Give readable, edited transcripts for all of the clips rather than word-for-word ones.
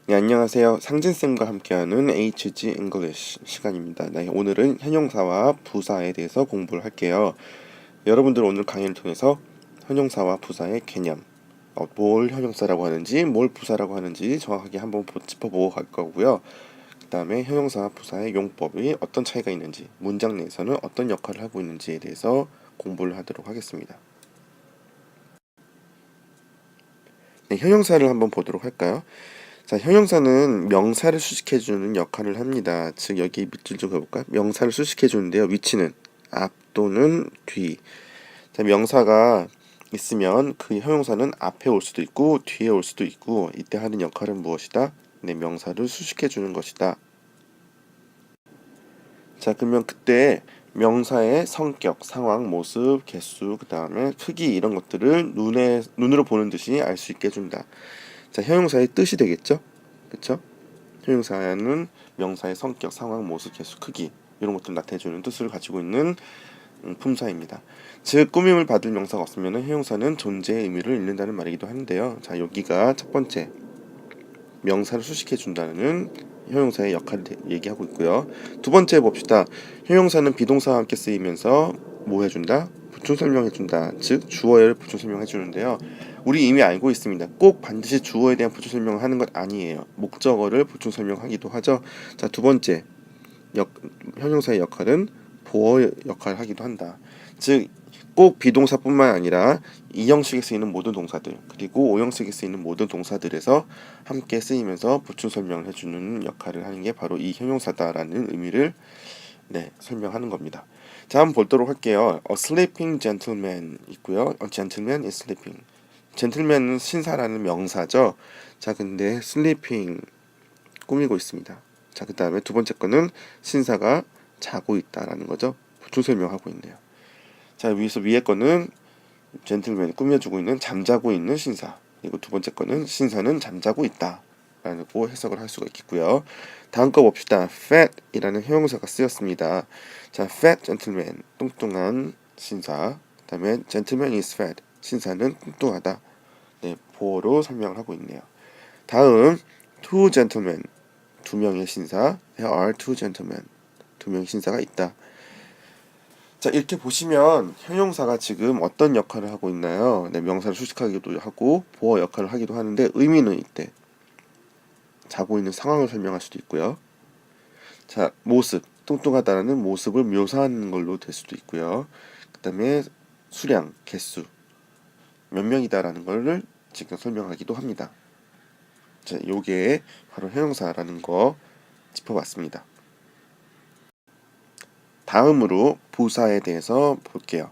네, 안녕하세요. 상진쌤과 함께하는 HG English 시간입니다. 네, 오늘은 형용사와 부사에 대해서 공부를 할게요. 여러분들 오늘 강의를 통해서 형용사와 부사의 개념, 뭘 형용사라고 하는지, 뭘 부사라고 하는지 정확하게 한번 짚어보고 갈 거고요. 그 다음에 형용사와 부사의 용법이 어떤 차이가 있는지, 문장 내에서는 어떤 역할을 하고 있는지에 대해서 공부를 하도록 하겠습니다. 네, 형용사를 한번 보도록 할까요? 자, 형용사는 명사를 수식해주는 역할을 합니다. 즉 여기 밑줄 좀 그어볼까? 명사를 수식해주는데요. 위치는 앞 또는 뒤. 자, 명사가 있으면 그 형용사는 앞에 올 수도 있고 뒤에 올 수도 있고 이때 하는 역할은 무엇이다? 네, 명사를 수식해주는 것이다. 자, 그러면 그때 명사의 성격, 상황, 모습, 개수, 그 다음에 크기 이런 것들을 눈으로 보는 듯이 알 수 있게 해준다. 자, 형용사의 뜻이 되겠죠? 그쵸? 형용사는 명사의 성격, 상황, 모습, 개수, 크기 이런 것들을 나타내주는 뜻을 가지고 있는 품사입니다. 즉 꾸밈을 받을 명사가 없으면 형용사는 존재의 의미를 잃는다는 말이기도 한데요. 자, 여기가 첫 번째 명사를 수식해준다는 형용사의 역할을 얘기하고 있고요. 두 번째 봅시다. 형용사는 비동사와 함께 쓰이면서 뭐 해준다? 보충 설명해준다. 즉 주어를 보충 설명해주는데요. 우리 이미 알고 있습니다. 꼭 반드시 주어에 대한 보충 설명을 하는 것 아니에요. 목적어를 보충 설명하기도 하죠. 자, 두 번째 형용사의 역할은 보어 역할을 하기도 한다. 즉 꼭 비동사뿐만 아니라 2형식에 쓰이는 모든 동사들 그리고 5형식에 쓰이는 모든 동사들에서 함께 쓰이면서 보충 설명을 해주는 역할을 하는 게 바로 이 형용사다라는 의미를 설명하는 겁니다. 자, 한번 보도록 할게요. A sleeping gentleman 있고요. A gentleman is sleeping. 젠틀맨은 신사라는 명사죠. 자, 근데 sleeping 꾸미고 있습니다. 자, 그 다음에 두 번째 거는 신사가 자고 있다라는 거죠. 보충 설명하고 있네요. 자, 위에 거는 젠틀맨이 꾸며주고 있는 잠자고 있는 신사. 그리고 두 번째 거는 신사는 잠자고 있다 라고 해석을 할 수가 있겠고요. 다음 거 봅시다. fat이라는 형용사가 쓰였습니다. 자, fat gentleman 뚱뚱한 신사. 그 다음에 gentleman is fat 신사는 뚱뚱하다. 네, 보어로 설명을 하고 있네요. 다음 two gentlemen 두 명의 신사. There are two gentlemen 두 명의 신사가 있다. 자, 이렇게 보시면 형용사가 지금 어떤 역할을 하고 있나요? 네, 명사를 수식하기도 하고 보어 역할을 하기도 하는데 의미는 이때 자고 있는 상황을 설명할 수도 있고요. 자, 모습, 뚱뚱하다라는 모습을 묘사하는 걸로 될 수도 있고요. 그 다음에 수량, 개수, 몇 명이다라는 걸 지금 설명하기도 합니다. 자, 요게 바로 형용사라는 거 짚어봤습니다. 다음으로 부사에 대해서 볼게요.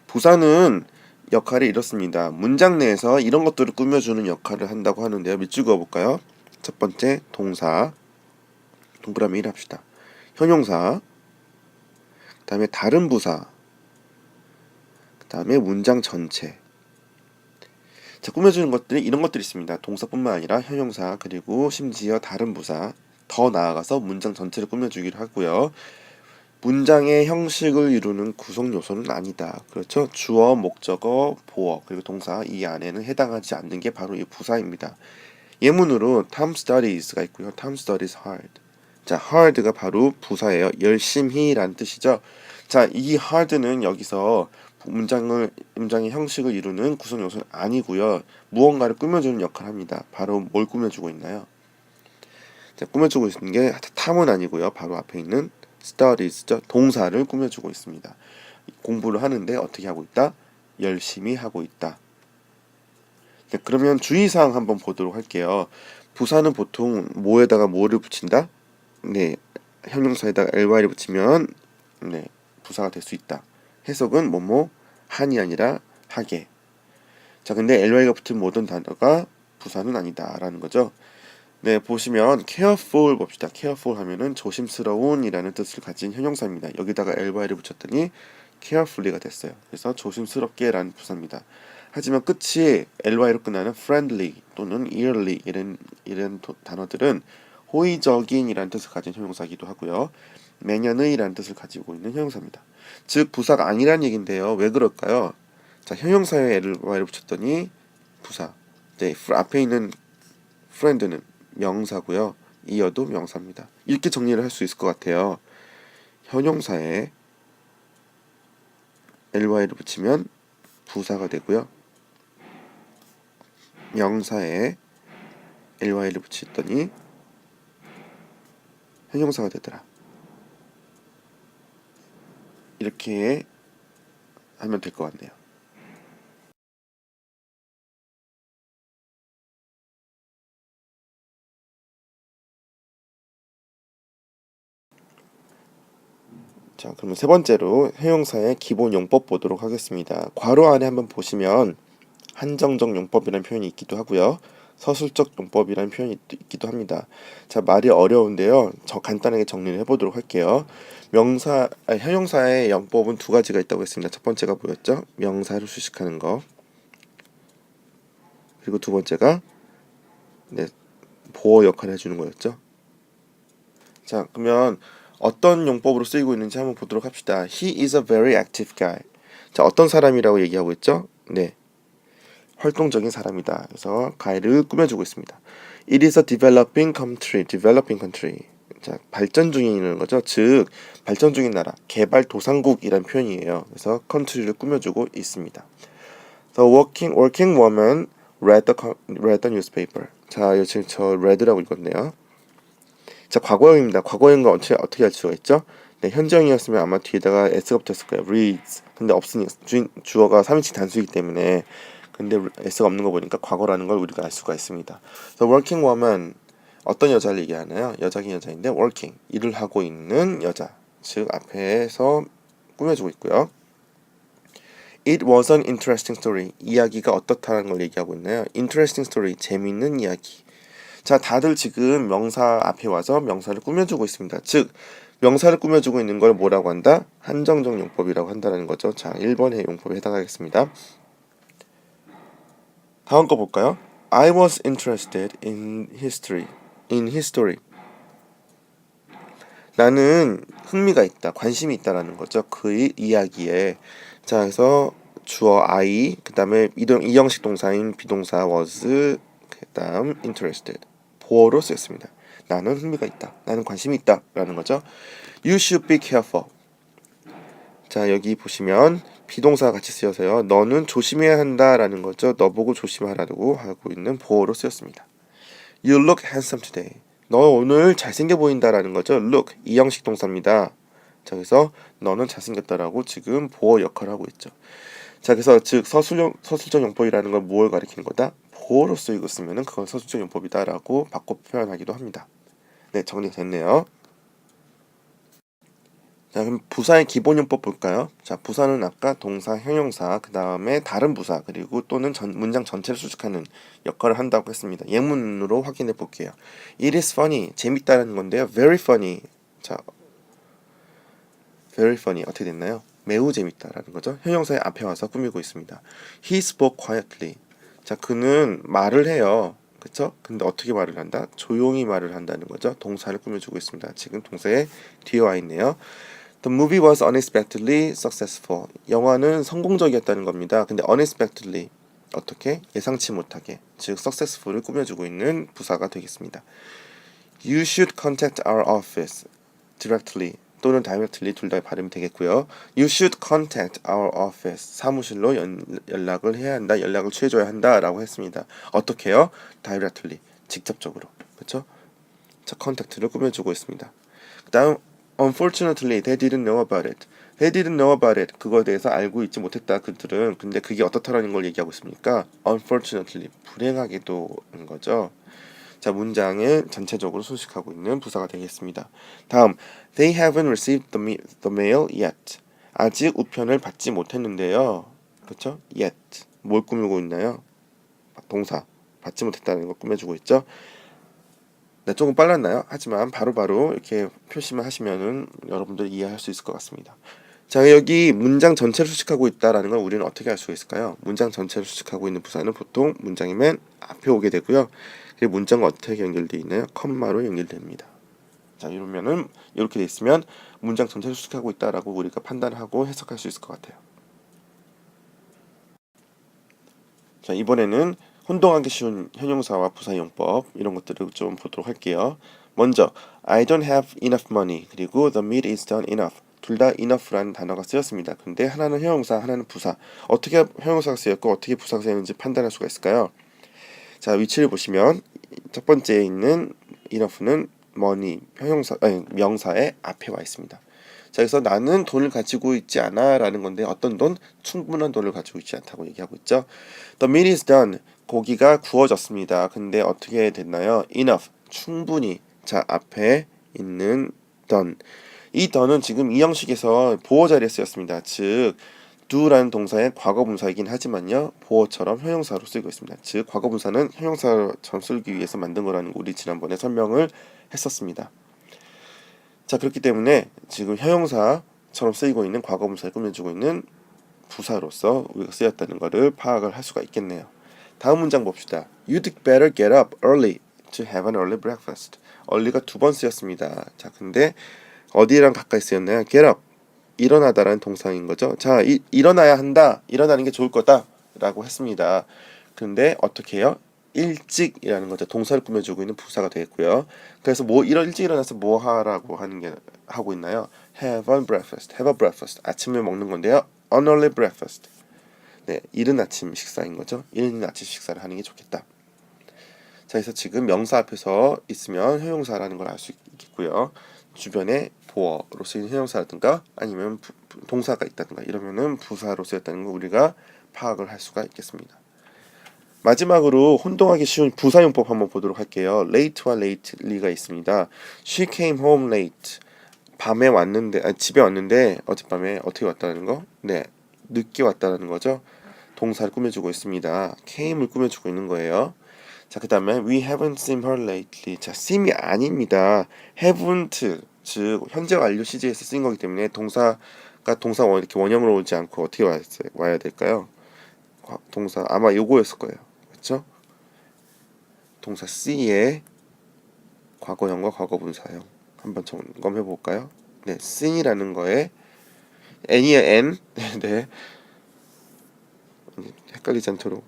부사는 역할이 이렇습니다. 문장 내에서 이런 것들을 꾸며주는 역할을 한다고 하는데요. 밑줄 그어볼까요? 첫 번째 동사, 동그라미 1 합시다. 형용사, 그 다음에 다른 부사, 그 다음에 문장 전체. 자, 꾸며주는 것들이 이런 것들이 있습니다. 동사뿐만 아니라 형용사, 그리고 심지어 다른 부사, 더 나아가서 문장 전체를 꾸며주기도 하고요. 문장의 형식을 이루는 구성 요소는 아니다. 그렇죠? 주어, 목적어, 보어, 그리고 동사 이 안에는 해당하지 않는 게 바로 이 부사입니다. 예문으로 Tom studies가 있고요. Tom studies hard. 자, hard가 바로 부사예요. 열심히라는 뜻이죠. 자, 이 hard는 여기서 문장의 형식을 이루는 구성 요소는 아니고요. 무언가를 꾸며주는 역할을 합니다. 바로 뭘 꾸며주고 있나요? 자, 꾸며주고 있는 게 탐은 아니고요. 바로 앞에 있는 studies죠. 동사를 꾸며주고 있습니다. 공부를 하는데 어떻게 하고 있다? 열심히 하고 있다. 네, 그러면 주의사항 한번 보도록 할게요. 부사는 보통 뭐에다가 뭐를 붙인다? 네, 형용사에다가 ly를 붙이면 부사가 될 수 있다. 해석은 뭐뭐 한이 아니라 하게. 자, 근데 ly가 붙은 모든 단어가 부사는 아니다라는 거죠. 네, 보시면 careful 봅시다. careful 하면은 조심스러운 이라는 뜻을 가진 형용사입니다. 여기다가 ly를 붙였더니 carefully가 됐어요. 그래서 조심스럽게 라는 부사입니다. 하지만 끝이 ly로 끝나는 friendly 또는 early 이런 단어들은 호의적인 이라는 뜻을 가진 형용사이기도 하고요. 매년의 라는 뜻을 가지고 있는 형용사입니다. 즉 부사가 아니란 얘기인데요. 왜 그럴까요? 자, 형용사에 ly를 붙였더니 부사. 네, 앞에 있는 friend는 명사고요. 이어도 명사입니다. 이렇게 정리를 할 수 있을 것 같아요. 형용사에 ly를 붙이면 부사가 되고요. 명사에 ly를 붙였더니 형용사가 되더라. 이렇게 하면 될 것 같네요. 자, 그러면 세 번째로 형용사의 기본 용법 보도록 하겠습니다. 괄호 안에 한번 보시면 한정적 용법이라는 표현이 있기도 하고요. 서술적 용법이라는 표현이 있기도 합니다. 자, 말이 어려운데요. 간단하게 정리를 해보도록 할게요. 형용사의 용법은 두 가지가 있다고 했습니다. 첫 번째가 뭐였죠? 명사를 수식하는 거. 그리고 두 번째가 보어 역할을 해주는 거였죠. 자, 그러면 어떤 용법으로 쓰이고 있는지 한번 보도록 합시다. He is a very active guy. 자, 어떤 사람이라고 얘기하고 있죠? 네, 활동적인 사람이다. 그래서 guy를 꾸며주고 있습니다. It is a developing country. developing country. 자, 발전 중인 거죠. 즉, 발전 중인 나라, 개발도상국이란 표현이에요. 그래서 country를 꾸며주고 있습니다. The working woman read the newspaper. 자, 지금 저 read라고 읽었네요. 자, 과거형입니다. 과거형과 어떻게 할 수가 있죠? 네, 현재형이었으면 아마 뒤에다가 s가 붙었을 거예요. reads. 근데 없으니 주어가 3인칭 단수이기 때문에 근데 s가 없는 거 보니까 과거라는 걸 우리가 알 수가 있습니다. So working woman 어떤 여자를 얘기하나요? 여자긴 여자인데 working 일을 하고 있는 여자. 즉 앞에서 꾸며주고 있고요. It was an interesting story. 이야기가 어떻다는 걸 얘기하고 있나요? Interesting story. 재미있는 이야기. 자, 다들 지금 명사 앞에 와서 명사를 꾸며주고 있습니다. 즉, 명사를 꾸며주고 있는 걸 뭐라고 한다? 한정적 용법이라고 한다는 거죠. 자, 1번의 용법에 해당하겠습니다. 다음 거 볼까요? I was interested in history. 나는 흥미가 있다, 관심이 있다라는 거죠. 그의 이야기에. 자, 그래서 주어 I, 그 다음에 이형식 동사인 비동사 was, 그 다음 interested. 보어로 쓰였습니다. 나는 흥미가 있다. 나는 관심이 있다. 라는 거죠. You should be careful. 자, 여기 보시면 비동사가 같이 쓰여서요. 너는 조심해야 한다. 라는 거죠. 너 보고 조심하라고 하고 있는 보어로 쓰였습니다. You look handsome today. 너 오늘 잘생겨 보인다. 라는 거죠. look, 이형식 동사입니다. 자, 그래서 너는 잘생겼다라고 지금 보어 역할을 하고 있죠. 자, 그래서 즉 서술적 용법이라는 건 무엇을 가리키는 거다? 보어로 쓰이고 있으면은 그건 서술적 용법이다라고 바꿔 표현하기도 합니다. 네, 정리가 됐네요. 자, 그럼 부사의 기본 용법 볼까요? 자, 부사는 아까 동사, 형용사, 그 다음에 다른 부사, 그리고 또는 문장 전체를 수식하는 역할을 한다고 했습니다. 예문으로 확인해 볼게요. It is funny. 재밌다는 건데요. Very funny. 자, very funny. 어떻게 됐나요? 매우 재밌다라는 거죠. 형용사의 앞에 와서 꾸미고 있습니다. He spoke quietly. 자, 그는 말을 해요. 그쵸? 근데 어떻게 말을 한다? 조용히 말을 한다는 거죠. 동사를 꾸며주고 있습니다. 지금 동사에 뒤에 와 있네요. The movie was unexpectedly successful. 영화는 성공적이었다는 겁니다. 근데 unexpectedly 어떻게? 예상치 못하게. 즉 successful을 꾸며주고 있는 부사가 되겠습니다. You should contact our office directly. 또는 directly 둘 다 발음이 되겠고요. You should contact our office. 사무실로 연락을 해야 한다. 연락을 취해줘야 한다라고 했습니다. 어떻게요? directly. 직접적으로. 그렇죠? 자, contact를 꾸며주고 있습니다. 그 다음 unfortunately, they didn't know about it. They didn't know about it. 그거에 대해서 알고 있지 못했다. 그들은. 근데 그게 어떻다라는 걸 얘기하고 있습니까? Unfortunately, 불행하게도인 거죠. 자, 문장을 전체적으로 수식하고 있는 부사가 되겠습니다. 다음, they haven't received the mail yet. 아직 우편을 받지 못했는데요. 그렇죠? yet. 뭘 꾸미고 있나요? 동사. 받지 못했다는 걸 꾸며주고 있죠. 네, 조금 빨랐나요? 하지만 바로바로 이렇게 표시만 하시면은 여러분들이 이해할 수 있을 것 같습니다. 자, 여기 문장 전체를 수식하고 있다라는 걸 우리는 어떻게 알 수가 있을까요? 문장 전체를 수식하고 있는 부사는 보통 문장의 맨 앞에 오게 되고요. 그리고 문장과 어떻게 연결되어 있나요? 컴마로 연결됩니다. 자, 이러면은 이렇게 돼 있으면 문장 전체를 수식하고 있다라고 우리가 판단하고 해석할 수 있을 것 같아요. 자, 이번에는 혼동하기 쉬운 형용사와 부사 용법 이런 것들을 좀 보도록 할게요. 먼저 I don't have enough money 그리고 the meat is done enough 둘 다 enough라는 단어가 쓰였습니다. 근데 하나는 형용사, 하나는 부사. 어떻게 형용사가 쓰였고 어떻게 부사가 쓰였는지 판단할 수가 있을까요? 자, 위치를 보시면 첫 번째에 있는 enough는 money 형용사 아니 명사의 앞에 와 있습니다. 자, 그래서 나는 돈을 가지고 있지 않아 라는 건데 어떤 돈? 충분한 돈을 가지고 있지 않다고 얘기하고 있죠. The meat is done. 고기가 구워졌습니다. 근데 어떻게 됐나요? Enough. 충분히. 자, 앞에 있는 done. 이 done은 지금 이 형식에서 보어 자리에 쓰였습니다. 즉, do라는 동사의 과거 분사이긴 하지만요. 보어처럼 형용사로 쓰이고 있습니다. 즉, 과거 분사는 형용사처럼 쓰기 위해서 만든 거라는 거 우리 지난번에 설명을 했었습니다. 자, 그렇기 때문에 지금 형용사처럼 쓰이고 있는 과거 분사를 꾸며주고 있는 부사로서 우리가 쓰였다는 것을 파악을 할 수가 있겠네요. 다음 문장 봅시다. You'd better get up early to have an early breakfast. early가 두 번 쓰였습니다. 자, 근데 어디랑 가까이 쓰였나요? get up. 일어나다라는 동사인 거죠. 자, 일어나야 한다. 일어나는 게 좋을 거다. 라고 했습니다. 근데 어떻게 해요? 일찍이라는 거죠. 동사를 꾸며주고 있는 부사가 되겠고요. 그래서 일찍 일어나서 뭐 하라고 하고 있나요? Have a breakfast. Have a breakfast. 아침을 먹는 건데요. An early breakfast. 네, 이른 아침 식사인 거죠. 이른 아침 식사를 하는 게 좋겠다. 자, 그래서 지금 명사 앞에서 있으면 형용사라는 걸 알 수 있겠고요. 주변에 보어로 쓰이는 형용사라든가 아니면 동사가 있다든가 이러면은 부사로 쓰였다는 거 우리가 파악을 할 수가 있겠습니다. 마지막으로 혼동하기 쉬운 부사용법 한번 보도록 할게요. late와 lately가 있습니다. She came home late. 밤에 왔는데 집에 왔는데 어젯밤에 어떻게 왔다는 거? 네, 늦게 왔다는 거죠. 동사를 꾸며주고 있습니다. came을 꾸며주고 있는 거예요. 자, 그 다음에 we haven't seen her lately. 자, seem이 아닙니다. haven't 즉 현재 완료 시제에서 쓰인 거기 때문에 동사가 이렇게 원형으로 오지 않고 어떻게 와야 될까요? 동사 아마 요거였을 거예요. 그렇죠? 동사 C의 과거형과 과거분사형 한번 점검해 볼까요? 네, seen이라는 거에 n이의 n 네, 헷갈리지 않도록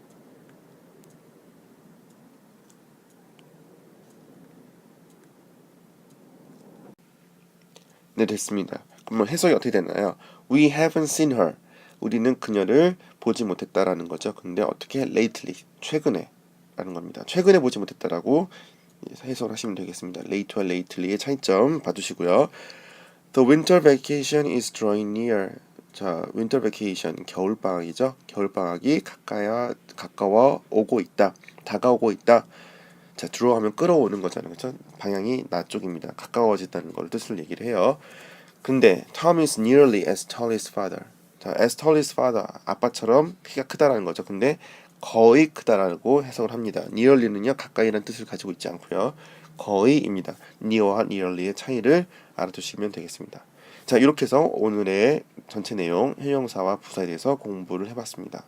네, 됐습니다. 그러면 해석이 어떻게 되나요? We haven't seen her. 우리는 그녀를 보지 못했다라는 거죠. 근데 어떻게 lately 최근에 라는 겁니다. 최근에 보지 못했다라고 해석을 하시면 되겠습니다. late와 lately의 차이점 봐주시고요. The winter vacation is drawing near. 자, winter vacation 겨울 방학이죠. 겨울 방학이 가까워 오고 있다. 다가오고 있다. 자, draw 하면 끌어오는 거잖아요. 그렇죠? 방향이 나 쪽입니다. 가까워진다는 걸 뜻을 얘기를 해요. 근데 Tom is nearly as tall as father. 자, as tall as father. 아빠처럼 키가 크다라는 거죠. 근데 거의 크다라고 해석을 합니다. nearly는요, 가까이라는 뜻을 가지고 있지 않고요. 거의입니다. near와 nearly의 차이를 알아두시면 되겠습니다. 자, 이렇게 해서 오늘의 전체 내용, 형용사와 부사에 대해서 공부를 해봤습니다.